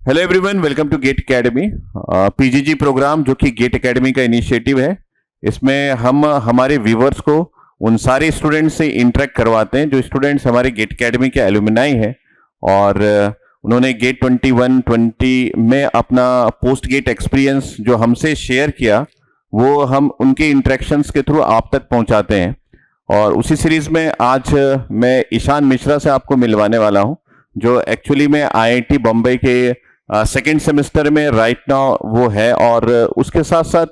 Hello everyone, welcome to GATE academy. PGG program जो कि gate academy का initiative है। इसमें हम हमारे व्यूवर्स को उन सारे स्टूडेंट्स से इंटरेक्ट करवाते हैं जो स्टूडेंट्स हमारे गेट एकेडमी के एलुमनाई हैं और उन्होंने गेट 21-20 में अपना पोस्ट गेट एक्सपीरियंस जो हमसे शेयर किया वो हम उनके इंटरेक्शंस के थ्रू आप तक पहुंचाते हैं। और उसी सीरीज में आज मैं ईशान मिश्रा से आपको मिलवाने वाला हूं, जो एक्चुअली में आईआईटी बम्बई के सेकेंड सेमेस्टर में राइट नाउ वो है और उसके साथ साथ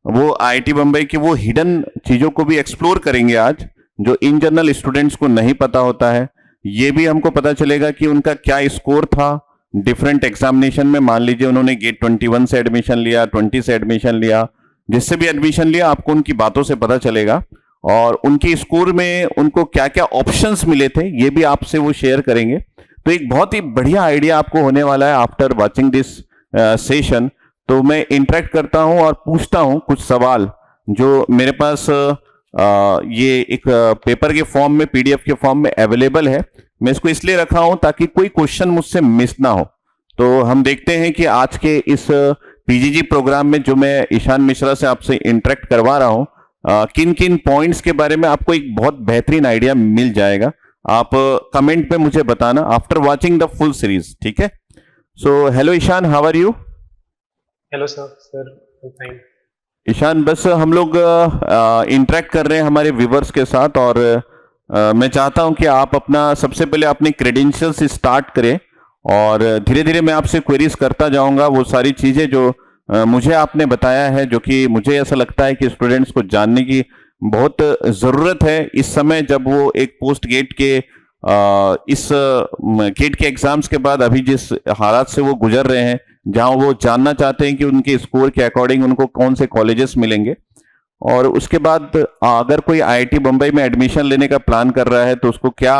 वो आईआईटी बम्बई की वो हिडन चीजों को भी एक्सप्लोर करेंगे आज, जो इन जनरल स्टूडेंट्स को नहीं पता होता है। ये भी हमको पता चलेगा कि उनका क्या स्कोर था डिफरेंट एग्जामिनेशन में। मान लीजिए उन्होंने गेट 21 से एडमिशन लिया, 20 से एडमिशन लिया, जिससे भी एडमिशन लिया आपको उनकी बातों से पता चलेगा और उनकी स्कोर में उनको क्या क्या ऑप्शंस मिले थे ये भी आपसे वो शेयर करेंगे। तो एक बहुत ही बढ़िया आइडिया आपको होने वाला है आफ्टर वाचिंग दिस सेशन। तो मैं इंटरेक्ट करता हूं और पूछता हूं कुछ सवाल जो मेरे पास ये एक पेपर के फॉर्म में, पीडीएफ के फॉर्म में अवेलेबल है। मैं इसको इसलिए रखा हूं ताकि कोई क्वेश्चन मुझसे मिस ना हो। तो हम देखते हैं कि आज के इस पीजीजी प्रोग्राम में जो मैं ईशान मिश्रा से आपसे इंटरेक्ट करवा रहा हूं, किन किन पॉइंट्स के बारे में आपको एक बहुत बेहतरीन आइडिया मिल जाएगा। आप कमेंट पे मुझे बताना after watching the full series, ठीक है। So hello Ishan, how are you? Hello sir fine. Ishan, बस हम लोग इंटरेक्ट कर रहे हैं हमारे व्यूवर्स के साथ और मैं चाहता हूं कि आप अपना सबसे पहले अपनी क्रेडेंशियल्स स्टार्ट करें और धीरे धीरे मैं आपसे क्वेरीज करता जाऊंगा वो सारी चीजें जो मुझे आपने बताया है, जो कि मुझे ऐसा लगता है कि स्टूडेंट्स को जानने की बहुत जरूरत है इस समय, जब वो एक पोस्ट गेट के इस गेट के एग्जाम्स के बाद अभी जिस हालात से वो गुजर रहे हैं, जहां वो जानना चाहते हैं कि उनके स्कोर के अकॉर्डिंग उनको कौन से कॉलेजेस मिलेंगे। और उसके बाद अगर कोई आईआईटी बम्बई में एडमिशन लेने का प्लान कर रहा है तो उसको क्या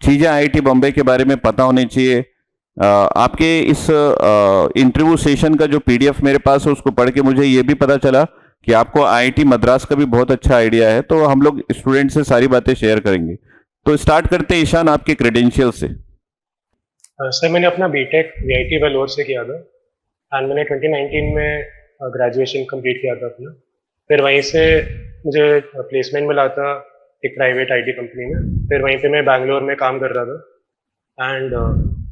चीजें आईआईटी बम्बई के बारे में पता होनी चाहिए। आपके इस इंटरव्यू सेशन का जो पीडीएफ मेरे पास है उसको पढ़ के मुझे ये भी पता चला कि आपको आईआईटी मद्रास का भी बहुत अच्छा आइडिया है। तो हम लोग स्टूडेंट से सारी बातें शेयर करेंगे। तो स्टार्ट करते हैं ईशान आपके क्रेडेंशियल से। सर मैंने अपना बीटेक वीआईटी वेलोर से किया था एंड मैंने 2019 में ग्रेजुएशन कंप्लीट किया था अपना। फिर वहीं से मुझे प्लेसमेंट मिला था एक प्राइवेट आईटी कंपनी में। फिर वहीं पे मैं बैंगलोर में काम कर रहा था एंड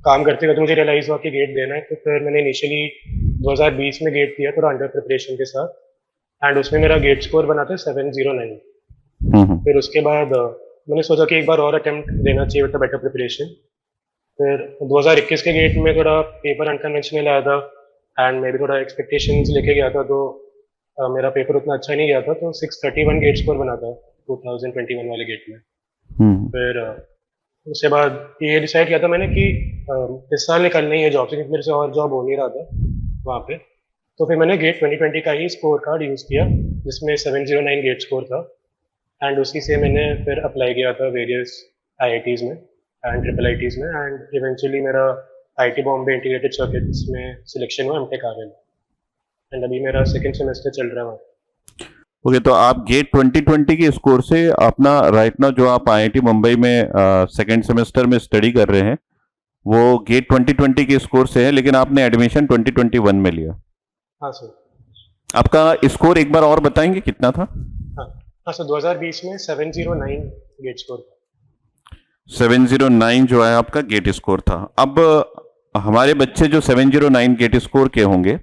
काम करते करते मुझे रियलाइज़ हुआ कि गेट देना है। तो फिर मैंने इनिशियली 2020 में गेट दिया थोड़ा अंडर प्रिपरेशन के साथ एंड उसमें मेरा गेट स्कोर बना था 709। फिर उसके बाद मैंने सोचा कि एक बार और अटेम्प्ट देना चाहिए विद बेटर प्रिपरेशन। फिर 2021 के गेट में थोड़ा पेपर अनकन्वेंशनल आया था एंड मैं भी थोड़ा एक्सपेक्टेशंस लेके गया था, तो मेरा पेपर उतना अच्छा नहीं गया था, तो 631 गेट स्कोर बना था 2021 वाले गेट में। फिर उसके बाद ये डिसाइड किया था मैंने कि इस साल निकलना ही है जॉब से, क्योंकि मेरे से और जॉब हो नहीं रहा था वहाँ पे। तो फिर मैंने गेट 2020 का ही स्कोर कार्ड यूज़ किया जिसमें 709 गेट स्कोर था एंड उसी से मैंने फिर अप्लाई किया था वेरियस आईआईटीज़ में एंड ट्रिपल आईटीज़ में एंड इवेंचुअली मेरा आईआईटी बॉम्बे इंटीग्रेटेड सर्किट्स में सिलेक्शन हुआ एमटेक आगे में एंड अभी मेरा सेकेंड सेमेस्टर चल रहा है वहाँ। ओके, तो आप गेट 2020 के स्कोर से अपना राइट नाउ जो आप आईआईटी मुंबई में सेकेंड सेमेस्टर में स्टडी कर रहे हैं वो गेट 2020 के स्कोर से है, लेकिन आपने एडमिशन 2021 में लिया। हाँ सर। आपका स्कोर एक बार और बताएंगे कितना था? हाँ सर, 2020 में 709 गेट स्कोर था। 709 जो है आपका गेट स्कोर था। अब हमारे बच्चे जो 709 गेट स्कोर के होंगे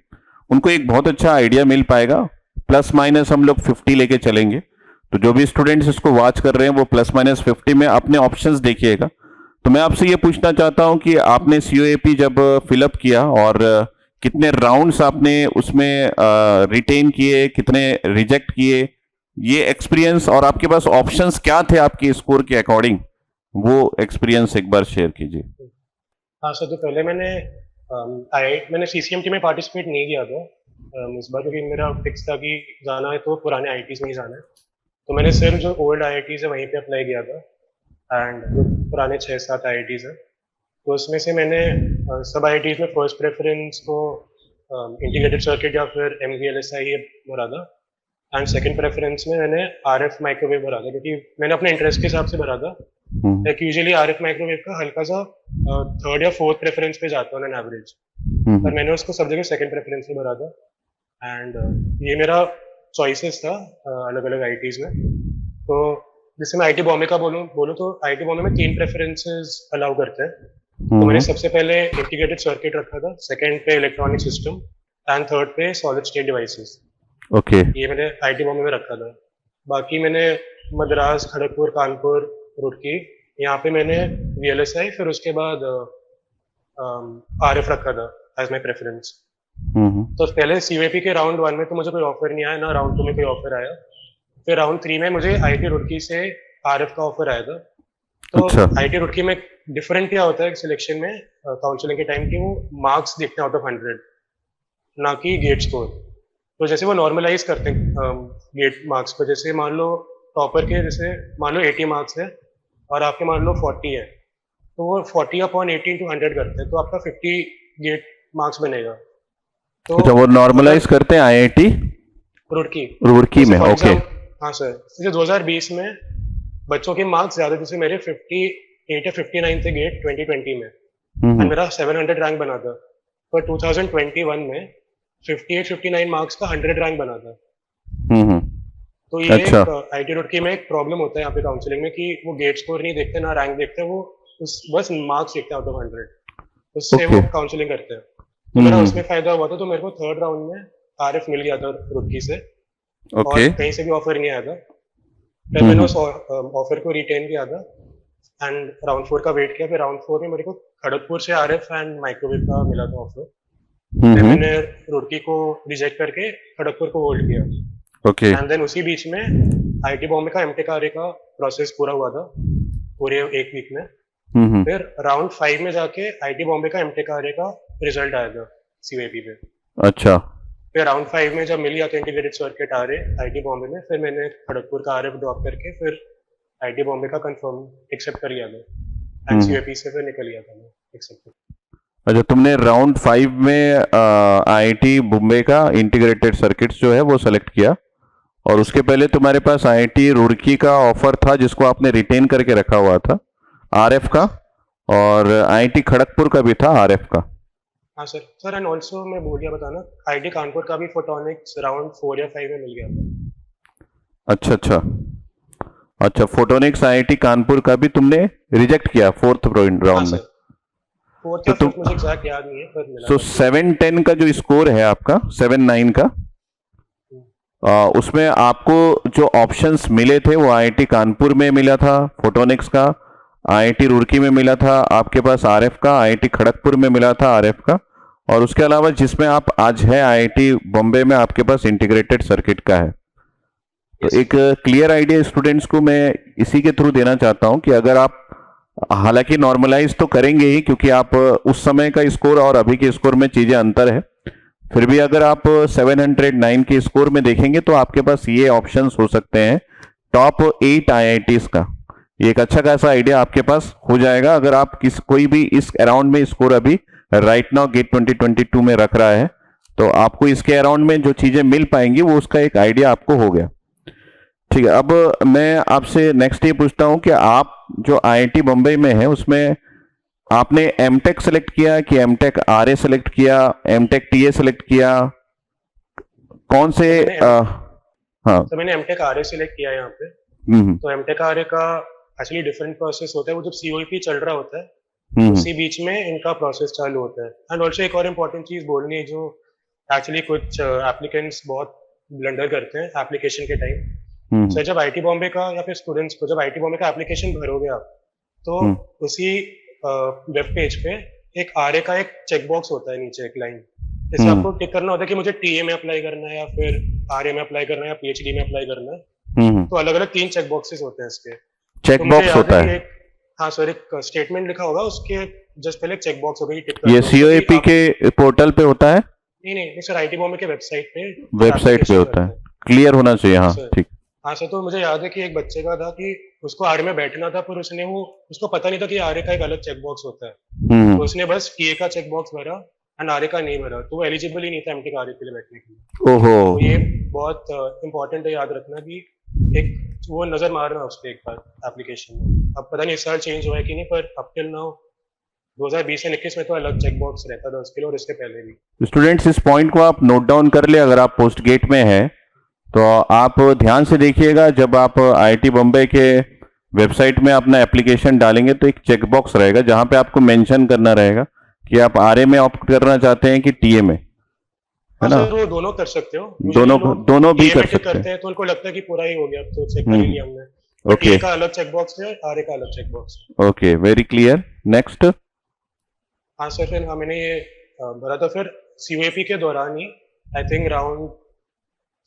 उनको एक बहुत अच्छा आइडिया मिल पाएगा। प्लस माइनस हम लोग 50 लेके चलेंगे, तो जो भी स्टूडेंट्स इसको वॉच कर रहे हैं वो प्लस माइनस 50 में अपने ऑप्शंस देखिएगा। तो मैं आपसे ये पूछना चाहता हूं कि आपने सीओएपी जब फिलअप किया और कितने राउंड्स आपने उसमें रिटेन किए, कितने रिजेक्ट किए, ये एक्सपीरियंस और आपके पास ऑप्शंस क्या थे आपके स्कोर के अकॉर्डिंग, वो एक्सपीरियंस एक बार शेयर कीजिए। हाँ सर, तो पहले मैंने सीसीएमटी में पार्टिसिपेट नहीं किया था इस बार, क्योंकि मेरा फिक्स था कि जाना है तो पुराने आईआईटीज़ में ही जाना है। तो मैंने सिर्फ जो ओल्ड आईआईटीज़ है वहीं पे अप्लाई किया था एंड जो पुराने 6-7 आईआईटीज़ है तो उसमें से मैंने सब आईआईटीज़ में फर्स्ट प्रेफरेंस को इंटीग्रेटेड सर्किट या फिर MVLSI भरा था एंड सेकंड प्रेफरेंस में मैंने RF माइक्रोवेव भरा था, क्योंकि मैंने अपने इंटरेस्ट के हिसाब से भरा था। लाइक यूजुअली RF माइक्रोवेव का हल्का सा थर्ड या फोर्थ प्रेफरेंस पे जाता है ऑन एन एवरेज। पर मैंने उसको सब जगह सेकंड प्रेफरेंस में भरा था। एंड ये मेरा चॉइसेस था अलग अलग आईटीज में। तो जैसे मैं आईटी बॉम्बे का बोलूँ तो आईटी बॉम्बे में 3 प्रेफरेंसेस अलाउ करते हैं। तो मैंने सबसे पहले इंटीग्रेटेड सर्किट रखा था, सेकंड पे इलेक्ट्रॉनिक सिस्टम एंड थर्ड पे सॉलिड स्टेट डिवाइसेस। ओके। ये मैंने आईटी बॉम्बे में रखा था। बाकी मैंने मद्रास, खड़गपुर, कानपुर, रुड़की, यहाँ पे मैंने वीएलएसआई फिर उसके बाद आरएफ रखा था एज माय प्रेफरेंस। तो पहले सीयूएपी के राउंड 1 में तो मुझे कोई ऑफर नहीं आया, ना राउंड 2 में कोई ऑफर आया। फिर राउंड 3 में मुझे आईटी रुड़की से आरएफ का ऑफर आया था। तो अच्छा। आईटी रुड़की में डिफरेंट क्या होता है सिलेक्शन में काउंसलिंग के टाइम की, वो मार्क्स देखते हैं आउट ऑफ 100, ना कि गेट स्कोर। तो जैसे वो नॉर्मलाइज करते हैं गेट मार्क्स को। जैसे मान लो टॉपर के जैसे मान लो 80 मार्क्स है और आपके मान लो 40 है, तो वो 40 अपॉन 18 टू 100 करते हैं, तो आपका 50 गेट मार्क्स बनेगा। तो अच्छा, वो नॉर्मलाइज करते हैं आईआईटी रुड़की में। ओके। हाँ सर, जैसे 2020 में बच्चों के मार्क्स ज्यादा, जैसे मेरे 58 या 59 थे गेट 2020 में, और मेरा 700 रैंक बना था। पर 2021 में 58-59 मार्क्स का 100 रैंक बना था। तो ये अच्छा। आईटी रुड़की में एक प्रॉब्लम होता है यहाँ पे काउंसलिंग में कि वो गेट स्कोर नहीं देखते ना रैंक देखते, वो बस मार्क्स देखते हैं आउट ऑफ 100, उससे वो काउंसलिंग करते हैं। तो मेरा उसमें फायदा हुआ था, तो मेरे को थर्ड राउंड में आरएफ मिल गया था रुड़की से। और कहीं से भी ऑफर नहीं आया था। फिर मैंने उस ऑफर को रिटेन किया था एंड राउंड 4 का वेट किया। फिर राउंड 4 में मेरे को खड़गपुर से आरएफ एंड माइक्रोवेव का मिला था ऑफर। फिर मैंने रुड़की को रिजेक्ट करके खड़गपुर को होल्ड किया। ओके। एंड देन उसी बीच में आईटी बॉम्बे का एमटेक आरए का प्रोसेस पूरा हुआ था पूरे एक वीक में। फिर राउंड 5 में जाके आईटी बॉम्बे का एमटेक आरए का रिजल्ट आया था सीयूएपी पे। अच्छा। फिर राउंड 5 में जब मिल गया था इंटीग्रेटेड सर्किट आरए आईटी बॉम्बे में, फिर मैंने खड़गपुर का आरएफ ड्रॉप करके फिर आईटी बॉम्बे का कंफर्म एक्सेप्ट कर लिया था एंड सीयूएपी से फिर निकल गया था मैं एक्सेप्ट। अच्छा, तुमने राउंड 5 में आईआईटी बॉम्बे का इंटीग्रेटेड सर्किट्स जो है वो सेलेक्ट किया, और उसके पहले तुम्हारे पास आईआईटी रुड़की का ऑफर था जिसको आपने रिटेन करके रखा हुआ था आरएफ का, और आईआईटी खड़गपुर का भी था आरएफ का। हाँ सर एंड ऑल्सो मैं भूल गया बताना, आईआईटी कानपुर का भी फोटोनिक्स राउंड 4 या 5 में मिल गया था। अच्छा, फोटोनिक्स आईआईटी कानपुर का भी तुमने रिजेक्ट किया फोर्थ राउंड में। फोर्थ या फिफ्थ मुझे एग्जैक्ट याद नहीं है, पर मिला। तो 710 का जो स्कोर है आपका 79 का, उसमें आपको जो ऑप्शंस मिले थे वो आईआईटी कानपुर में मिला था फोटोनिक्स का, आईआईटी रुड़की में मिला था आपके पास आरएफ का, आईआईटी खड़गपुर में मिला था आरएफ का, और उसके अलावा जिसमें आप आज है आईआईटी बॉम्बे में आपके पास इंटीग्रेटेड सर्किट का है। तो एक क्लियर आइडिया स्टूडेंट्स को मैं इसी के थ्रू देना चाहता हूं कि अगर आप, हालांकि नॉर्मलाइज तो करेंगे ही क्योंकि आप उस समय का स्कोर और अभी के स्कोर में चीजें अंतर है, फिर भी अगर आप 709 के स्कोर में देखेंगे तो आपके पास ये ऑप्शंस हो सकते हैं टॉप 8 आईआईटीज का। ये एक अच्छा खासा आइडिया आपके पास हो जाएगा अगर आप कोई भी इस अराउंड में स्कोर अभी राइट नाउ गेट 2022 में रख रहा है, तो आपको इसके अराउंड में जो चीजें मिल पाएंगी वो उसका एक आइडिया आपको हो गया। ठीक है, अब मैं आपसे नेक्स्ट ये पूछता हूं कि आप जो आईआईटी बॉम्बे में है उसमें आपने एमटेक सेलेक्ट किया कि एमटेक आरए सेलेक्ट किया, एमटेक टीए सेलेक्ट किया, कौन से? हाँ, तो मैंने एमटेक आरए सेलेक्ट किया यहाँ पे। तो एमटेक आरए का एक्चुअली डिफरेंट प्रोसेस होता है। वो जब सीओईपी चल रहा होता है उसी बीच में इनका प्रोसेस चालू होता है। एंड ऑल्सो एक और इम्पोर्टेंट चीज बोलनी है जो एक्चुअली कुछ एप्लीकेंट्स बहुत ब्लंडर करते हैं एप्लीकेशन के टाइम। सो जब आईटी बॉम्बे का या फिर स्टूडेंट्स को जब आईटी बॉम्बे का एप्लीकेशन भरोगे आप, तो उसी वेब पेज पे एक आरए का एक चेकबॉक्स होता है नीचे एक लाइन, जैसे आपको टिक करना होता है कि मुझे टीए में अप्लाई करना है या फिर आरए में अप्लाई करना है या पीएचडी में अप्लाई करना है। तो अलग अलग 3 चेक बॉक्सेस होते हैं इसके। चेकबॉक्स होता है। हाँ सर, एक स्टेटमेंट लिखा होगा, उसके जस्ट पहले चेक बॉक्स होगा, टिक ये सीओएपी के पोर्टल पे होता है? नहीं सर, आईटी बॉम्बे के वेबसाइट पे होता है। क्लियर होना चाहिए। हाँ ठीक। हाँ सर, तो मुझे याद है कि एक बच्चे का था कि उसको आरए में बैठना था, पर उसको पता नहीं था कि आरए का एक अलग चेक बॉक्स होता है। तो उसने बस टीए का चेक बॉक्स भरा एंड आरए का नहीं भरा, तो वो एलिजिबल ही नहीं था एमटेक आरए के लिए बैठने के लिए। ओहो। तो ये बहुत इंपॉर्टेंट है याद रखना कि एक वो नजर मारना उस पर एक बार एप्लीकेशन में। अब पता नहीं इस साल चेंज हुआ है कि नहीं, पर अप टिल नाउ 2020 से 21 में तो अलग चेक बॉक्स रहता था उसके लिए, और इसके पहले भी। स्टूडेंट्स इस पॉइंट को आप नोट डाउन कर ले, अगर आप पोस्ट गेट में हैं तो आप ध्यान से देखिएगा, जब आप आईआईटी बॉम्बे के वेबसाइट में अपना एप्लीकेशन डालेंगे तो एक चेक बॉक्स रहेगा जहां पे आपको मेंशन करना रहेगा कि आप आरए में ऑप्ट करना चाहते हैं कि टीए में, है ना। सर वो दोनों कर सकते हो, दोनों भी कर सकते करते हैं तो उनको लगता है कि पूरा ही हो गया, तो चेक कर ही लिया हमने। ओके टीए का अलग चेक बॉक्स है, आरए का अलग चेक बॉक्स है। Okay, very clear. नेक्स्ट। हाँ सर, फिर मैंने ये भरा था, फिर सीयूएपी के दौरान ही आई थिंक राउंड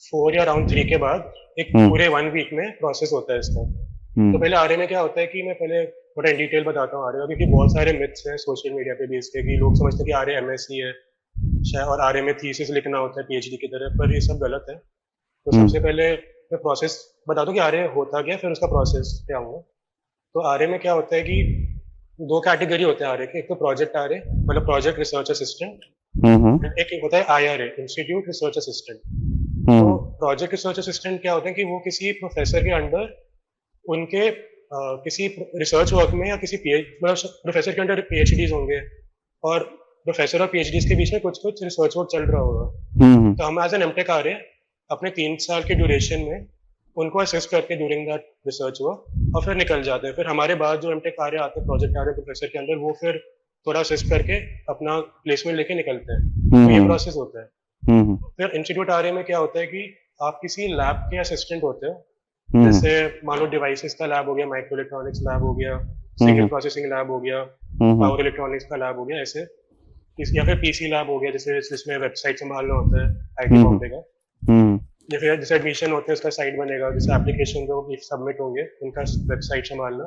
4 या राउंड 3 के बाद एक पूरे 1 वीक में प्रोसेस होता है इसका। तो पहले आरए में क्या होता है कि मैं पहले थोड़ा इन डिटेल बताता हूँ आरए का, क्योंकि बहुत सारे मिथ्स हैं सोशल मीडिया पे भी इसके, कि लोग समझते हैं कि आरए एमएससी है शायद, और आरए में थीसिस लिखना होता है पीएचडी की तरह, पर ये सब गलत है। तो सबसे पहले मैं प्रोसेस बता दूं कि आरए होता क्या, फिर उसका प्रोसेस क्या होगा। तो आरए में क्या होता है कि 2 कैटेगरी होते हैं आरए के, एक तो प्रोजेक्ट आरए मतलब प्रोजेक्ट रिसर्च असिस्टेंट, एक होता है आईआरए इंस्टीट्यूट रिसर्च असिस्टेंट। तो प्रोजेक्ट रिसर्च असिस्टेंट क्या होते हैं कि वो किसी प्रोफेसर के अंडर उनके किसी रिसर्च वर्क में या किसी मतलब प्रोफेसर के अंडर पीएचडीज होंगे, और प्रोफेसर और पीएचडीज के बीच में कुछ कुछ रिसर्च वर्क चल रहा होगा। तो हम एज एन एमटेक आ रहे हैं अपने 3 साल के ड्यूरेशन में उनको असिस्ट करके ड्यूरिंग दैट रिसर्च वर्क, और फिर निकल जाते हैं। फिर हमारे बाद जो एमटेक आ रहे आते हैं प्रोजेक्ट आ रहे प्रोफेसर के अंदर, वो फिर थोड़ा असिस्ट करके अपना प्लेसमेंट लेके निकलते हैं। तो ये प्रोसेस होता है। फिर इंस्टीट्यूट आ रहे में क्या होता है कि आप किसी लैब के असिस्टेंट होते हो, जैसे मान लो डिवाइसेस का लैब हो गया, माइक्रो इलेक्ट्रॉनिक्स लैब हो गया, सिग्नल प्रोसेसिंग लैब हो गया, पावर इलेक्ट्रॉनिक्स का लैब हो गया, ऐसे, या फिर पीसी लैब हो गया, जैसे जिसमें वेबसाइट संभालना होता है आईटी बॉम्बे का, या फिर जैसे एडमिशन होते हैं उसका साइट बनेगा, जैसे एप्लीकेशन जो सबमिट होंगे उनका वेबसाइट संभालना,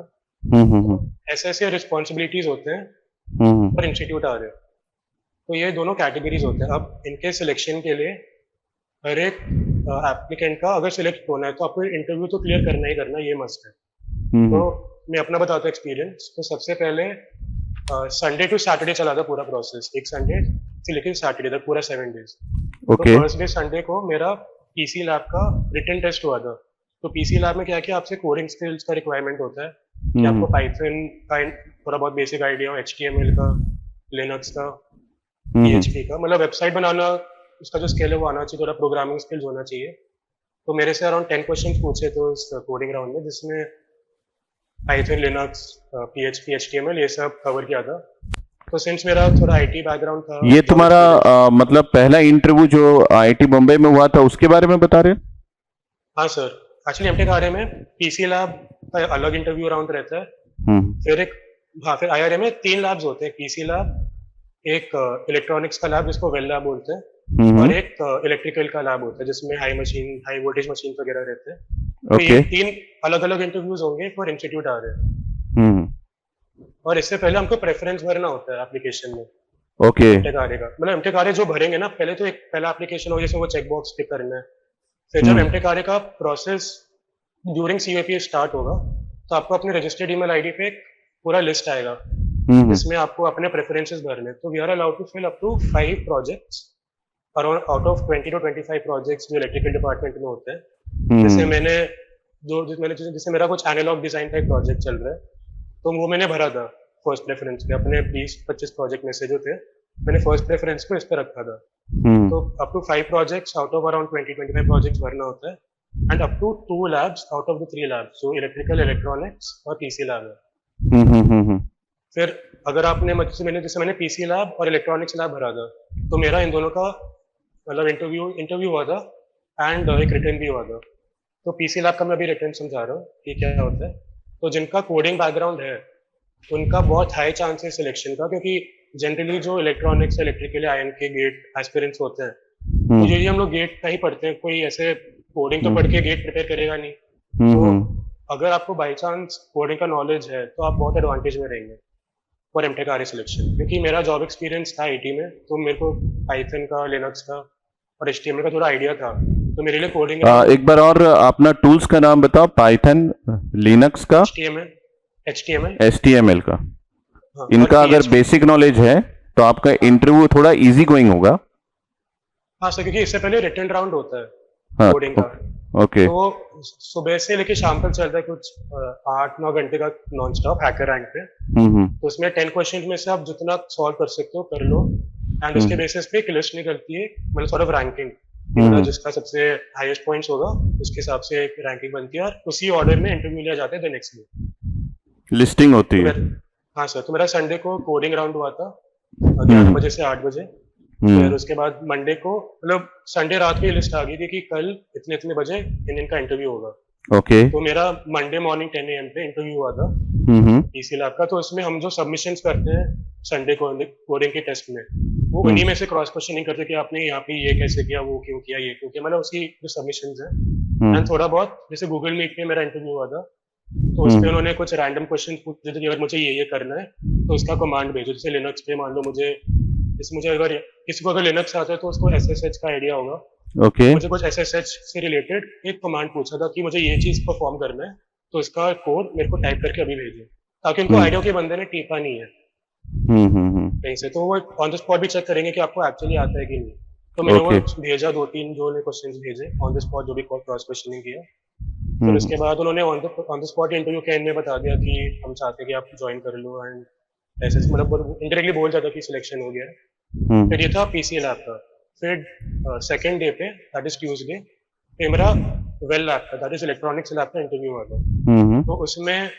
ऐसे ऐसे रिस्पॉन्सिबिलिटीज होते हैं पर इंस्टीट्यूट आ रहे हैं। तो ये दोनों कैटेगरीज होते हैं। अब इनके सिलेक्शन के लिए हर एक एप्लीकेंट का अगर सिलेक्ट होना है तो आपको इंटरव्यू तो क्लियर करना ही करना, ये मस्ट है। तो मैं अपना बताता हूँ एक्सपीरियंस। तो सबसे पहले संडे टू सैटरडे चला था पूरा प्रोसेस, एक संडे से लेकर सैटरडे तक पूरा 7 डेज। तो फर्स्ट डे संडे को मेरा पीसी लैब का रिटन टेस्ट हुआ था। तो पीसी लैब में क्या किया, आपसे कोडिंग स्किल्स का रिक्वायरमेंट होता है कि आपको पाइथन का थोड़ा बहुत बेसिक आइडिया हो, एचटीएमएल का, लिनक्स का, पीएचपी का, मतलब वेबसाइट बनाना उसका जो स्किल है वो आना चाहिए, थोड़ा प्रोग्रामिंग स्किल्स होना चाहिए। तो मेरे से अराउंड 10 क्वेश्चन पूछे थे उस कोडिंग राउंड में, जिसमें पाइथन, लिनक्स, पीएचपी, एचटीएमएल ये सब कवर किया था। तो सिंस मेरा थोड़ा आईटी बैकग्राउंड था। ये तुम्हारा मतलब पहला इंटरव्यू जो आईआईटी बॉम्बे में हुआ था उसके बारे में बता रहे हैं? हाँ सर, एक्चुअली एमटेक आरए में पीसी लैब का अलग इंटरव्यू राउंड रहता है, फिर एक फिर आईआरए में 3 लैब्स होते हैं, पीसी लैब, एक इलेक्ट्रॉनिक्स का लैब जिसको वेल लैब बोलते हैं, और एक इलेक्ट्रिकल का लैब होता है जिसमें हाई वोल्टेज मशीन वगैरह रहते हैं। तो ये 3 अलग अलग इंटरव्यूज होंगे फॉर इंस्टीट्यूट आ रहे हैं। और इससे पहले हमको प्रेफरेंस भरना होता है एप्लीकेशन में। एमटेक आरए का मतलब एमटेक आरए जो भरेंगे ना, पहले तो एक पहला एप्लीकेशन होगा जिसमें वो चेक बॉक्स टिक करना है। फिर जब एमटेक आरए का प्रोसेस ड्यूरिंग सीयूएपी स्टार्ट होगा तो आपको अपने रजिस्टर्ड ईमेल आईडी पे एक पूरा लिस्ट आएगा जिसमें आपको अपने प्रेफरेंसेस भरने। तो we are allowed to fill up to 5 projects around out of 20 to 25 projects जो इलेक्ट्रिकल डिपार्टमेंट में होते हैं। जैसे मेरा कुछ एनालॉग डिजाइन का एक प्रोजेक्ट चल रहा है, तो वो मैंने भरा था फर्स्ट प्रेफरेंस पे। अपने 20-25 प्रोजेक्ट में से जो थे मैंने फर्स्ट प्रेफरेंस को इस पे रखा था। तो up to 5 projects out of around 20-25 projects भरना होता है, and up to 2 labs out of the 3 labs जो इलेक्ट्रिकल, इलेक्ट्रॉनिक्स और पीसी लैब है। फिर अगर आपने जैसे मैंने पीसी लैब और इलेक्ट्रॉनिक्स लैब भरा था, तो मेरा इन दोनों का मतलब इंटरव्यू हुआ था एंड एक रिटर्न भी हुआ था। तो पीसी लैब का मैं अभी रिटर्न समझा रहा हूँ कि क्या होता है। तो जिनका कोडिंग बैकग्राउंड है उनका बहुत हाई चांस है सिलेक्शन का, क्योंकि जनरली जो इलेक्ट्रॉनिक्स, इलेक्ट्रिकल, आयन के गेट एस्पिरेंट्स होते हैं, तो यूजुअली हम लोग गेट का ही पढ़ते हैं, कोई ऐसे कोडिंग तो पढ़ के गेट प्रिपेयर करेगा नहीं। तो अगर आपको बाई चांस कोडिंग का नॉलेज है तो आप बहुत एडवांटेज में रहेंगे फॉर एमटेक आरए सिलेक्शन। क्योंकि मेरा जॉब एक्सपीरियंस था आईटी में, तो मेरे को पाइथन का, लिनक्स का और एचटीएमएल का थोड़ा आइडिया था, तो मेरे लिए कोडिंग एक बार और अपना टूल्स का नाम बताओ। पाइथन, लिनक्स का, एचटीएमएल का। इनका अगर बेसिक नॉलेज है तो आपका इंटरव्यू थोड़ा इजी गोइंग होगा। हाँ सर, क्योंकि इससे पहले रिटन राउंड होता है कोडिंग का, ओके। तो सुबह से लेके शाम तक चलता है कुछ 8-9 घंटे का नॉन स्टॉप हैकर रैंक पे। हम्म। तो उसमें 10 क्वेश्चन में से आप जितना सॉल्व कर सकते हो कर लो, एंड उसके बेसिस पे एक लिस्ट निकलती है, मतलब सॉर्ट ऑफ रैंकिंग, मतलब जिसका सबसे हाईएस्ट पॉइंट्स होगा उसके हिसाब से एक रैंकिंग बनती है, और उसी ऑर्डर में इंटरव्यू लिया जाता है द नेक्स्ट डे। लिस्टिंग होती तो है। हाँ सर, तो मेरा संडे को कोडिंग राउंड हुआ था 11 बजे से 8 बजे। फिर उसके बाद मंडे को, मतलब संडे रात को ही लिस्ट आ गई थी कि कल इतने इतने बजे इनका इंटरव्यू होगा। ओके। तो मेरा मंडे मॉर्निंग 10 AM पे इंटरव्यू हुआ था पीसी लैब का। तो उसमें हम जो सबमिशंस करते हैं संडे को कोडिंग के टेस्ट में, वो उन्हीं में से क्रॉस क्वेश्चनिंग करते कि आपने यहाँ पे ये कैसे किया, वो क्यों किया, ये क्यों किया, मतलब उसकी जो सबमिशंस है। एंड थोड़ा बहुत जैसे गूगल मीट पे मेरा इंटरव्यू हुआ था, तो उस पे उन्होंने कुछ रैंडम क्वेश्चन पूछे थे कि अगर मुझे ये करना है तो उसका कमांड भेजो। जैसे लिनक्स पे मान लो मुझे अगर किसी को अगर लिनक्स आता है तो उसको SSH का आइडिया होगा। ओके। मुझे कुछ SSH से रिलेटेड एक कमांड पूछा था कि मुझे ये चीज परफॉर्म करना है, तो इसका कोड मेरे को टाइप करके अभी भेजो, ताकि उनको आइडिया के बंदे ने टीपा नहीं है कहीं से, तो वो ऑन द स्पॉट भी चेक करेंगे कि आपको एक्चुअली आता है कि नहीं। तो मैंने वो भेजा 2-3 जो क्वेश्चंस भेजे ऑन द स्पॉट, जो भी क्रॉस क्वेश्चनिंग किया। फिर उसके बाद उन्होंने ऑन द स्पॉट इंटरव्यू के एंड में बता दिया कि हम चाहते हैं कि आप ज्वाइन कर लो, एंड ऐसे मतलब इंडायरेक्टली बोल जाता कि सिलेक्शन हो गया। फिर ये था पीसी लैब का। फिर सेकेंड डे पे, दैट इज ट्यूसडे पे, मेरा वेल लैब का, दैट इज इलेक्ट्रॉनिक्स लैब का इंटरव्यू हुआ था। तो उसमें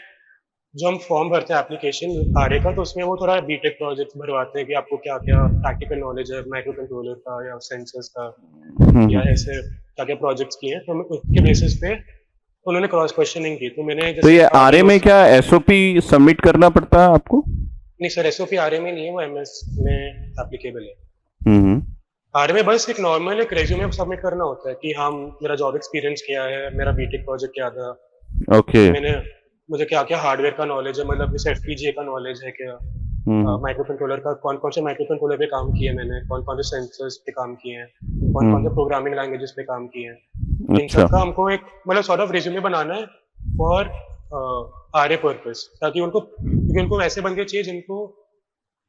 जो हम फॉर्म भरते हैं एप्लीकेशन आरए का, तो उसमें वो थोड़ा बीटेक प्रोजेक्ट भरवाते हैं कि आपको क्या क्या प्रैक्टिकल नॉलेज है माइक्रो कंट्रोलर का या सेंसर्स का, या ऐसे क्या क्या प्रोजेक्ट्स किए हैं। तो उसके बेसिस पे उन्होंने क्रॉस क्वेश्चनिंग की। तो मैंने तो ये आरए में क्या एसओपी सबमिट करना पड़ता है आपको? नहीं सर, एसओपी आरए में नहीं है, वो एमएस में एप्लीकेबल है। आरए में बस एक नॉर्मल एक रेज्यूमे सबमिट करना होता है कि हाँ मेरा जॉब एक्सपीरियंस क्या है, मेरा बीटेक प्रोजेक्ट क्या था, ओके। मुझे क्या क्या हार्डवेयर का नॉलेज है, मतलब जैसे एफपीजीए का नॉलेज है क्या, माइक्रो कंट्रोलर का कौन कौन से माइक्रो कंट्रोलर पे काम किए मैंने, कौन कौन से सेंसर्स पे काम किए हैं, कौन कौन से प्रोग्रामिंग लैंग्वेजेस पे काम किए हैं। इन सब का हमको एक मतलब सॉर्ट ऑफ रिज्यूमे बनाना है फॉर आरए पर्पस, ताकि उनको ऐसे बंदे चाहिए जिनको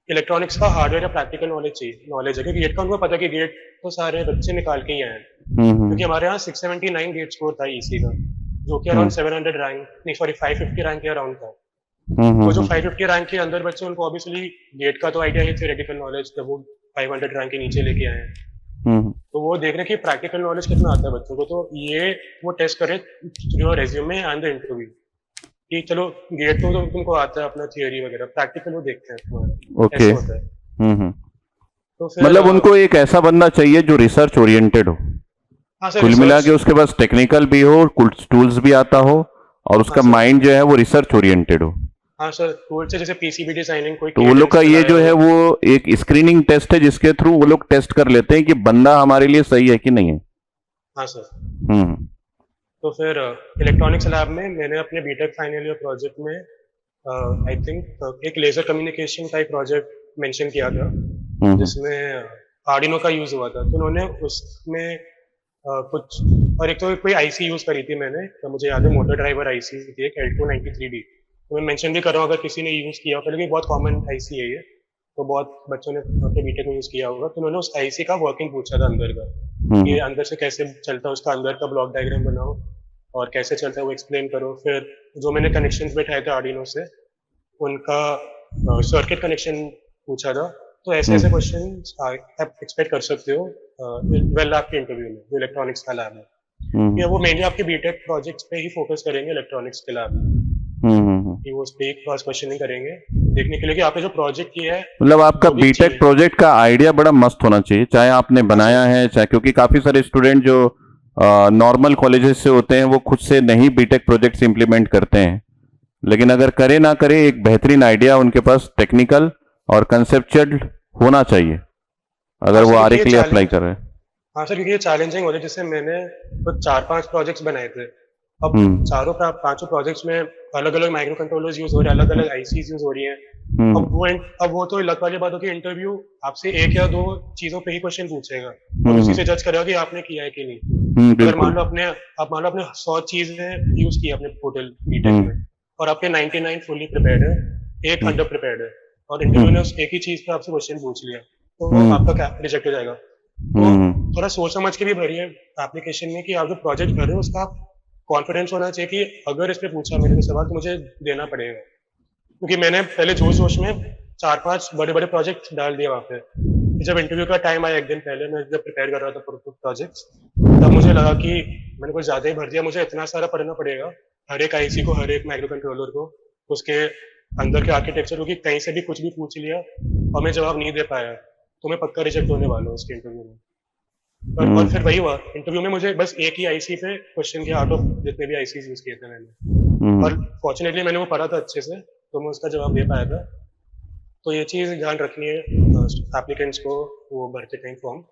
इलेक्ट्रॉनिक्स का हार्डवेयर या प्रैक्टिकल नॉलेज है, क्योंकि गेट का उनको पता है कि गेट तो सारे बच्चे निकाल के ही आए हैं। क्योंकि हमारे यहाँ 679 गेट स्कोर था ईसी का, जो कि अराउंड 700 रैंक, नहीं सॉरी 550 रैंक के अराउंड था। तो जो 550 रैंक के अंदर बच्चे, उनको ऑब्वियसली गेट का तो आइडिया है, थ्योरेटिकल नॉलेज, जब वो 500 रैंक के नीचे लेके आए हैं। तो वो देख रहे कि प्रैक्टिकल नॉलेज कितना आता है बच्चों को, तो ये वो टेस्ट करे through resume and the interview कि चलो गेट तो तुमको आता है अपना थियोरी वगैरह, प्रैक्टिकल वो देखते हैं। ओके। होता है। तो फिर मतलब उनको एक ऐसा बंदा चाहिए जो रिसर्च ओरिएंटेड हो। हाँ सर, कुल मिला के उसके पास टेक्निकल भी हो, कुछ टूल्स भी आता हो, और उसका माइंड जो है वो रिसर्च ओरिएंटेड हो। हाँ सर, टूल से जैसे पीसीबी डिजाइनिंग कोई, तो वो लोग का ये जो है वो एक स्क्रीनिंग टेस्ट है जिसके थ्रू वो लोग टेस्ट कर लेते हैं कि बंदा हमारे लिए सही है कि नहीं है। हाँ सर। तो फिर इलेक्ट्रॉनिक्स लैब में मैंने अपने बीटेक फाइनल ईयर प्रोजेक्ट में आई थिंक एक लेजर कम्युनिकेशन का एक प्रोजेक्ट मेंशन किया था, जिसमें आर्डिनो का यूज हुआ था। तो उन्होंने उसमें कुछ, और एक तो कोई आईसी यूज करी थी मैंने, तो मुझे याद है मोटर ड्राइवर आईसी थी एक L293D। तो मैं मेंशन भी कर रहा हूँ अगर किसी ने यूज किया हो, लेकिन बहुत कॉमन आईसी है ये, तो बहुत बच्चों ने अपने बीटेक में यूज किया होगा। तो उन्होंने उस आईसी का वर्किंग पूछा था अंदर का, कि अंदर से कैसे चलता है, उसका अंदर का ब्लॉक डायग्राम बनाओ और कैसे चलता है वो एक्सप्लेन करो। फिर जो मैंने कनेक्शंस बैठाए थे आर्डिनो से, उनका सर्किट कनेक्शन पूछा था। तो ऐसे ऐसे क्वेश्चंस आप एक्सपेक्ट कर सकते हो वेल लैब के इंटरव्यू में, जो इलेक्ट्रॉनिक्स का लैब है। वो मेनली आपके बीटेक प्रोजेक्ट्स पे ही फोकस करेंगे इलेक्ट्रॉनिक्स के लैब में, कि वो उस पे क्रॉस क्वेश्चनिंग करेंगे देखने के लिए कि आपने जो प्रोजेक्ट किया है, मतलब आपका बीटेक प्रोजेक्ट का आइडिया बड़ा मस्त होना चाहिए, चाहे आपने बनाया है चाहे, क्योंकि काफी सारे स्टूडेंट जो नॉर्मल कॉलेजेस से होते हैं वो खुद से नहीं बीटेक प्रोजेक्ट्स इंप्लीमेंट करते हैं, लेकिन अगर करे ना करे एक बेहतरीन आइडिया उनके पास टेक्निकल और कंसेप्चुअल होना चाहिए अगर वो आरए के लिए अप्लाई कर रहे हैं। हाँ सर, क्योंकि ये चैलेंजिंग होता है। जैसे मैंने तो 4-5 प्रोजेक्ट्स बनाए थे, अब चारों पांचों प्रोजेक्ट्स में अलग अलग माइक्रो कंट्रोलर्स यूज हो रहे हैं, अलग अलग आईसीज यूज हो रही हैं। अब वो तो लक वाली बात हो कि इंटरव्यू आपसे 1 या 2 चीजों पे ही क्वेश्चन पूछेगा और उसी से जज करेगा कि आपने किया है कि नहीं। अगर मान लो आपने 100 चीजें यूज की अपने पोर्टल बीटेक में, और आपके 99 फुल्ली प्रिपेयर्ड है, एक अंडर प्रिपेयर्ड है, और इंटरव्यू ने उस एक ही चीज पे आपसे क्वेश्चन पूछ लिया, तो आपका क्या रिजेक्ट हो जाएगा। तो थोड़ा सोच समझ के भी भरिए एप्लीकेशन में कि आप जो प्रोजेक्ट कर रहे हो उसका कॉन्फिडेंस होना चाहिए कि अगर इसने पूछा मेरे से सवाल तो मुझे देना पड़ेगा, क्योंकि मैंने पहले जोश जोश में 4-5 बड़े बड़े प्रोजेक्ट डाल दिए वहाँ पे। फिर जब इंटरव्यू का टाइम आया एक दिन पहले, मैं जब प्रिपेयर कर रहा था प्रोजेक्ट्स, तब मुझे लगा कि मैंने कुछ ज्यादा ही भर दिया, मुझे इतना सारा पढ़ना पड़ेगा हर एक आईसी को, हर एक माइक्रो कंट्रोलर को, उसके अंदर के आर्किटेक्चर को, कि कहीं से भी कुछ भी पूछ लिया और मैं जवाब नहीं दे पाया तो मैं पक्का रिजेक्ट होने वाला हूँ उसके इंटरव्यू में। और फिर वही हुआ, इंटरव्यू में मुझे बस एक ही आईसी पे क्वेश्चन किया आउट ऑफ जितने भी आईसी यूज किए थे मैंने, और फॉर्चुनेटली मैंने वो पढ़ा था अच्छे से तो मैं उसका जवाब दे पाया था। तो ये चीज ध्यान रखनी है एप्लीकेंट्स को वो भरते टाइम फॉर्म।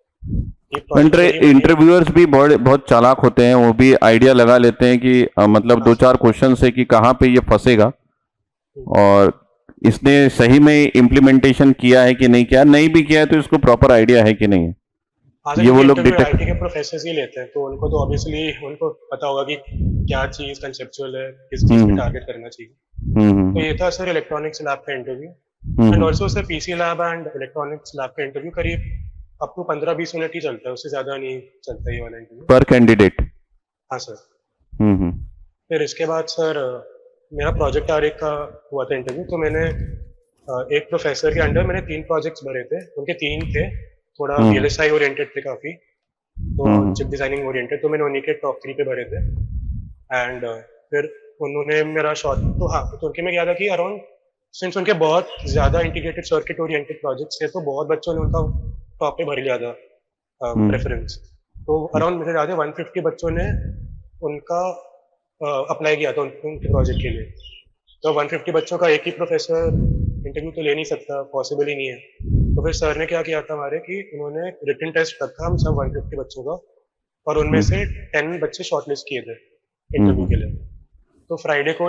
इंटरव्यूअर्स भी बहुत चालाक होते हैं, वो भी आइडिया लगा लेते हैं कि मतलब 2-4 क्वेश्चन से कि कहाँ पे ये फंसेगा और इसने सही में इम्प्लीमेंटेशन किया है कि नहीं किया, नहीं भी किया है तो इसको प्रॉपर आइडिया है कि नहीं है, ये वो लोग डिटेक्ट। आईटी के प्रोफेसर ही लेते हैं तो उनको तो ऑब्वियसली उनको पता होगा कि क्या चीज कंसेप्चुअल है, किस चीज पे टारगेट करना चाहिए। तो ये था सर इलेक्ट्रॉनिक्स लैब का interview, and also sir PC lab and electronics lab का इंटरव्यू करीब अप टू 15-20 मिनट ही चलता है, उससे ज्यादा नहीं चलता ये वाला इंटरव्यू पर कैंडिडेट। हाँ सर। फिर इसके बाद सर मेरा प्रोजेक्ट आर का हुआ था इंटरव्यू, तो मैंने एक प्रोफेसर के अंडर मैंने 3 प्रोजेक्ट्स भरे थे, उनके 3 थे, थोड़ा VLSI ओरिएंटेड थे काफी, तो चिप डिजाइनिंग ओरिएंटेड, तो मैंने उन्हीं के टॉप 3 पे भरे थे। एंड फिर उन्होंने मेरा शॉर्ट तो हाँ तो उनके में क्या था कि अराउंड सिंस उनके बहुत ज्यादा इंटीग्रेटेड सर्किट ओरिएंटेड प्रोजेक्ट्स थे तो बहुत बच्चों ने उनका टॉप पे भर लिया था प्रेफरेंस, तो अराउंड मुझे याद है 150 बच्चों ने उनका अप्लाई किया था उनके प्रोजेक्ट के लिए। तो 150 बच्चों का एक ही प्रोफेसर इंटरव्यू तो ले नहीं सकता, पॉसिबल ही नहीं है। तो फिर सर ने क्या किया था हमारे कि उन्होंने रिटन टेस्ट रखा हम सब 150 बच्चों का, और उनमें से 10 बच्चे शॉर्टलिस्ट किए थे इंटरव्यू के लिए। तो फ्राइडे को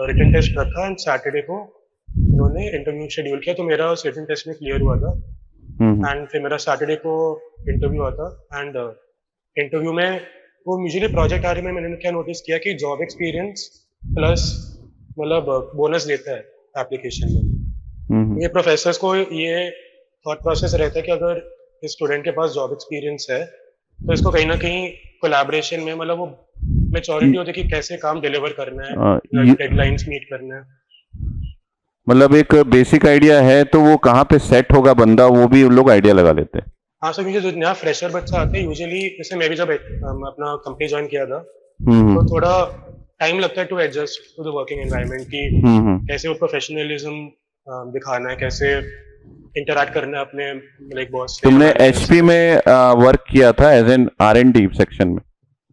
रिटन टेस्ट रखा एंड सैटरडे को उन्होंने इंटरव्यू शेड्यूल किया, तो मेरा रिटन टेस्ट में क्लियर हुआ था एंड फिर मेरा सैटरडे को इंटरव्यू हुआ था। एंड इंटरव्यू में वो यूजुअली प्रोजेक्ट आर में मैंने क्या नोटिस किया कि जॉब एक्सपीरियंस प्लस मतलब बोनस देता है एप्लीकेशन में। ये प्रोफेसर्स को ये थॉट प्रोसेस रहता है कि अगर इस स्टूडेंट के पास जॉब एक्सपीरियंस है तो इसको कहीं ना कहीं कोलैबोरेशन में मतलब वो मैच्योरिटी होती है कि कैसे काम डिलीवर करना है, डेडलाइंस मीट करना है, मतलब एक बेसिक आइडिया है तो वो कहाँ पे सेट होगा बंदा वो भी उन लोग आइडिया लगा लेते हैं। हाँ सर, क्योंकि जो नया फ्रेशर बच्चा आता है यूजुअली, जैसे मैं भी जब अपना कंपनी ज्वाइन किया था तो थोड़ा टाइम लगता है to adjust to the working environment की कैसे वो प्रोफेशनलिज्म दिखाना है, कैसे इंटरैक्ट करना है अपने लाइक बॉस से। तुमने HP में वर्क किया था एज एन R&D सेक्शन में?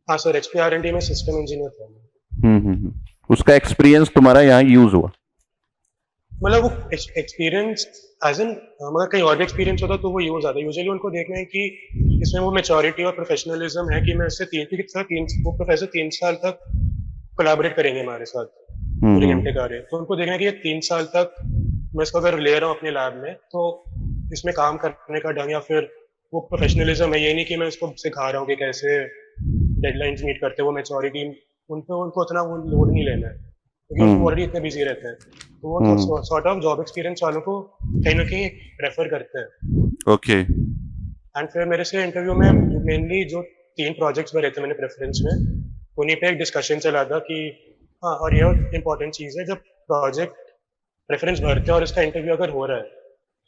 हाँ सर, HP R&D में सिस्टम इंजीनियर था। उसका एक्सपीरियंस तुम्हारा यहाँ यूज हुआ? मतलब वो एक्सपीरियंस एज एन मगर कहीं और भी एक्सपीरियंस होता तो वो यूज आता है। यूजुअली उनको देखना है कि इसमें वो मैच्योरिटी और प्रोफेशनलिज्म है कि मैं इससे वो प्रोफेसर 3 साल तक कोलैबोरेट करेंगे हमारे साथ पूरे घंटे का रहे, तो उनको देखना है कि ये 3 साल तक मैं इसको अगर ले रहा हूँ अपने लैब में तो इसमें काम करने का ढंग या फिर वो प्रोफेशनलिज्म है। ये नहीं कि मैं इसको सिखा रहा हूँ कि कैसे डेडलाइंस मीट करते, वो मैच्योरिटी उनको उतना वो लोड नहीं लेना है क्योंकि वो ऑलरेडी इतने बिजी रहते हैं, तो वो सॉर्ट ऑफ जॉब एक्सपीरियंस वालों को कहीं ना कहीं रेफर करते हैं। ओके। एंड फिर मेरे से इंटरव्यू में मेनली जो 3 प्रोजेक्ट्स भरे थे मैंने प्रेफरेंस में, उन्हीं पे एक डिस्कशन चला था कि हाँ, और ये इम्पोर्टेंट चीज़ है, जब प्रोजेक्ट प्रेफरेंस भरते हैं और इसका इंटरव्यू अगर हो रहा है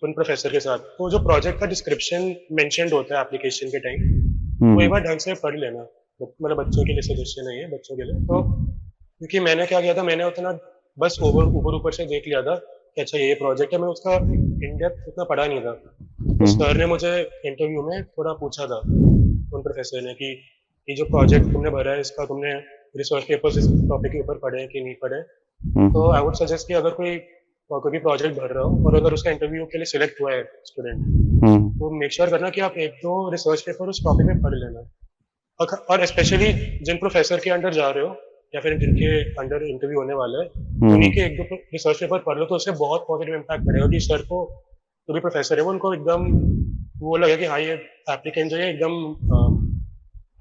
उन प्रोफेसर के साथ, तो जो प्रोजेक्ट का डिस्क्रिप्शन मेंशन्ड होता है एप्लीकेशन के टाइम, वो एक बार ढंग से पढ़ लेना। मतलब बच्चों के लिए सजेशन है ये, बच्चों के लिए। तो क्योंकि मैंने क्या किया था, मैंने उतना बस ऊपर से देख लिया था कि अच्छा ये प्रोजेक्ट है, मैं उसका इन डेप्थ उतना पढ़ा नहीं था। तो सर ने मुझे इंटरव्यू में थोड़ा पूछा था उन प्रोफेसर ने कि ये जो प्रोजेक्ट तुमने भरा है इसका तुमने रिसर्च पेपर्स इस टॉपिक के ऊपर पढ़े हैं कि नहीं पढ़े। तो आई वुड सजेस्ट कि अगर कोई भी प्रोजेक्ट भर रहा हो और अगर उसका इंटरव्यू के लिए सिलेक्ट हुआ है स्टूडेंट, तो मेक श्योर करना कि आप 1-2 रिसर्च पेपर उस टॉपिक में पढ़ लेना। और स्पेशली जिन प्रोफेसर के अंडर जा रहे हो या फिर जिनके अंडर इंटरव्यू होने वाला है, उन्हीं के 1-2 रिसर्च पेपर पढ़ लो तो उससे बहुत पॉजिटिव इम्पैक्ट पड़ेगा कि सर को जो भी प्रोफेसर है वो उनको एकदम वो लगे कि हाँ ये एप्लीकेंट जो है एकदम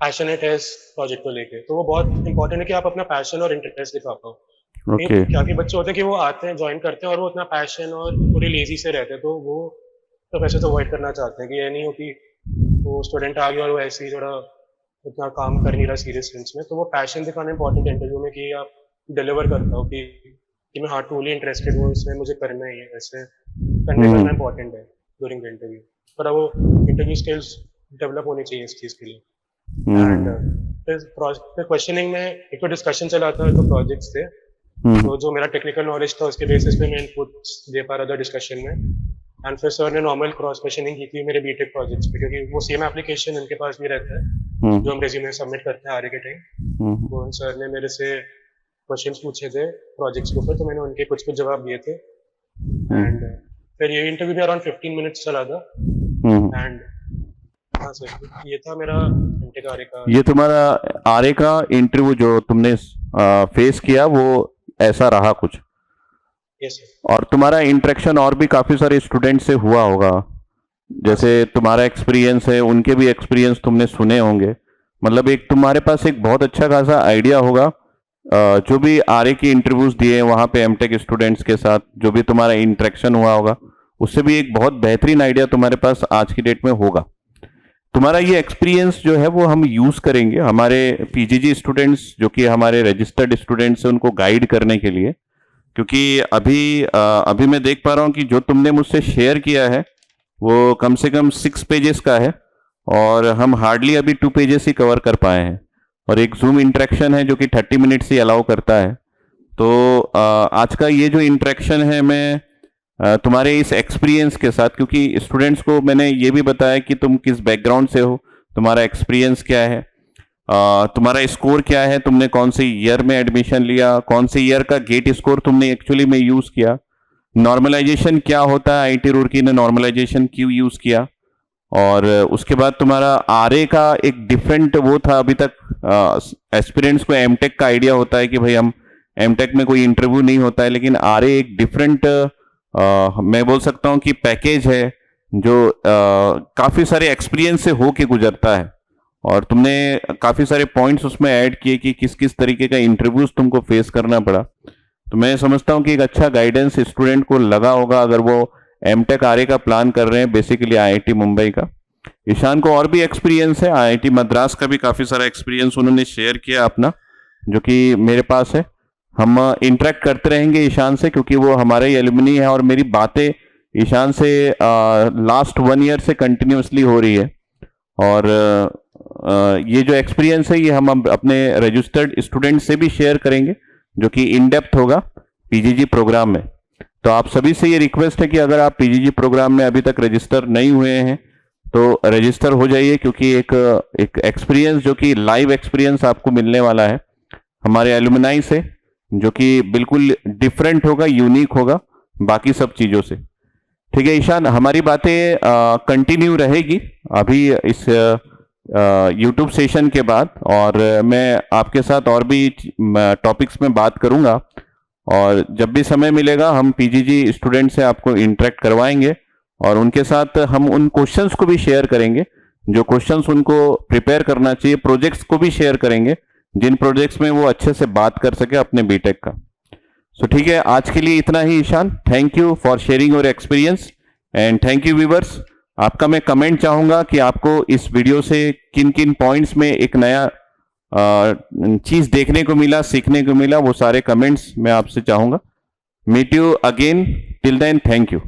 पैशनेट है इस प्रोजेक्ट को लेके। तो वो बहुत इंपॉर्टेंट है कि आप अपना पैशन और इंटरेस्ट दिखा पाओ। क्या कि बच्चे होते हैं कि वो आते हैं ज्वाइन करते हैं और वो उतना पैशन और पूरी लेजी से रहते हैं, तो वो प्रोफेसर तो अवॉइड करना चाहते हैं कि ये नहीं हो कि वो स्टूडेंट आ गया और वो ऐसे ही थोड़ा उतना काम कर नहीं रहा सीरियस सेंस में, तो वो पैशन दिखाना इंपॉर्टेंट है इंटरव्यू में कि आप डिलीवर कर पाओ कि मैं हाँ ट्रूली इंटरेस्टेड हूँ इसमें, मुझे करना ही है, ऐसे कन्वे करना इंपॉर्टेंट है ड्यूरिंग द इंटरव्यू। पर वो इंटरव्यू स्किल्स डेवलप होनी चाहिए इस चीज़ के लिए। एंड फिर क्वेश्चनिंग में एक तो डिस्कशन चला था, तो प्रोजेक्ट्स थे, तो जो मेरा टेक्निकल नॉलेज था उसके बेसिस पे मैं इनपुट्स दे पा रहा था डिस्कशन में। एंड फिर सर ने नॉर्मल क्रॉस क्वेश्चनिंग की थी मेरे बीटेक प्रोजेक्ट्स पे, क्योंकि वो सेम एप्लीकेशन उनके पास भी रहता है जो हम रेज्यूमे सबमिट करते हैं आरे के टाइम। तो सर ने मेरे से क्वेश्चंस पूछे थे प्रोजेक्ट्स के ऊपर, तो मैंने उनके कुछ जवाब दिए थे। एंड फिर ये इंटरव्यू भी अराउंड 15 मिनट्स चला था। एंड हाँ सर, ये था मेरा इंटेक आरे का। ये तुम्हारा आरे का इंटरव्यू जो तुमने फेस किया वो ऐसा रहा कुछ? Yes sir. और तुम्हारा इंटरेक्शन और भी काफी सारे स्टूडेंट से हुआ होगा, जैसे तुम्हारा एक्सपीरियंस है उनके भी एक्सपीरियंस तुमने सुने होंगे, मतलब एक तुम्हारे पास एक बहुत अच्छा खासा आइडिया होगा जो भी आरे की इंटरव्यूज दिए वहां पे एमटेक स्टूडेंट्स के साथ जो भी तुम्हारा इंटरेक्शन हुआ होगा, उससे भी एक बहुत बेहतरीन आइडिया तुम्हारे पास आज की डेट में होगा। तुम्हारा ये एक्सपीरियंस जो है वो हम यूज करेंगे हमारे पीजीजी स्टूडेंट्स जो कि हमारे रजिस्टर्ड स्टूडेंट्स हैं उनको गाइड करने के लिए, क्योंकि अभी मैं देख पा रहा हूं कि जो तुमने मुझसे शेयर किया है वो कम से कम 6 पेजेस का है और हम हार्डली अभी 2 पेजेस ही कवर कर पाए हैं, और एक जूम इंटरेक्शन है जो कि 30 मिनट्स ही अलाउ करता है। तो आज का ये जो इंटरेक्शन है मैं तुम्हारे इस एक्सपीरियंस के साथ, क्योंकि स्टूडेंट्स को मैंने ये भी बताया कि तुम किस बैकग्राउंड से हो, तुम्हारा एक्सपीरियंस क्या है, तुम्हारा स्कोर क्या है, तुमने कौन से ईयर में एडमिशन लिया, कौन से ईयर का गेट स्कोर तुमने एक्चुअली में यूज किया, नॉर्मलाइजेशन क्या होता है, आईटी रुड़की ने नॉर्मलाइजेशन क्यों यूज किया, और उसके बाद तुम्हारा आरए का एक डिफरेंट वो था। अभी तक एस्पिरेंट्स को एमटेक का आइडिया होता है कि भाई हम एमटेक में कोई इंटरव्यू नहीं होता है, लेकिन आरए एक डिफरेंट मैं बोल सकता हूं कि पैकेज है जो काफी सारे एक्सपीरियंस से होके गुजरता है, और तुमने काफी सारे पॉइंट्स उसमें ऐड किए कि किस किस तरीके का इंटरव्यूज तुमको फेस करना पड़ा। तो मैं समझता हूं कि एक अच्छा गाइडेंस स्टूडेंट को लगा होगा अगर वो एमटेक आरए का प्लान कर रहे हैं, बेसिकली आईआईटी मुंबई का। ईशान को और भी एक्सपीरियंस है, आईआईटी मद्रास का भी काफी सारा एक्सपीरियंस उन्होंने शेयर किया अपना, जो कि मेरे पास है। हम इंटरेक्ट करते रहेंगे ईशान से, क्योंकि वो हमारे ही एलुमनी है और मेरी बातें ईशान से लास्ट 1 ईयर से कंटिन्यूसली हो रही है, और ये जो एक्सपीरियंस है ये हम अपने रजिस्टर्ड स्टूडेंट से भी शेयर करेंगे, जो कि इन डेप्थ होगा पीजीजी प्रोग्राम में। तो आप सभी से ये रिक्वेस्ट है कि अगर आप पीजीजी प्रोग्राम में अभी तक रजिस्टर नहीं हुए हैं तो रजिस्टर हो जाइए, क्योंकि एक एक्सपीरियंस जो कि लाइव एक्सपीरियंस आपको मिलने वाला है हमारे एलुमनाई से, जो कि बिल्कुल डिफरेंट होगा, यूनिक होगा बाकी सब चीजों से। ठीक है ईशान, हमारी बातें कंटिन्यू रहेगी अभी इस यूट्यूब सेशन के बाद, और मैं आपके साथ और भी टॉपिक्स में बात करूंगा, और जब भी समय मिलेगा हम पीजीजी स्टूडेंट से आपको इंटरेक्ट करवाएंगे, और उनके साथ हम उन क्वेश्चंस को भी शेयर करेंगे जो क्वेश्चंस उनको प्रिपेयर करना चाहिए, प्रोजेक्ट्स को भी शेयर करेंगे जिन प्रोजेक्ट्स में वो अच्छे से बात कर सके अपने बीटेक का। सो ठीक है, आज के लिए इतना ही Ishan. Thank you for sharing your experience and thank you viewers. आपका मैं कमेंट चाहूंगा कि आपको इस वीडियो से किन किन पॉइंट्स में एक नया चीज देखने को मिला, सीखने को मिला, वो सारे कमेंट्स मैं आपसे चाहूंगा। Meet you again, till then thank you.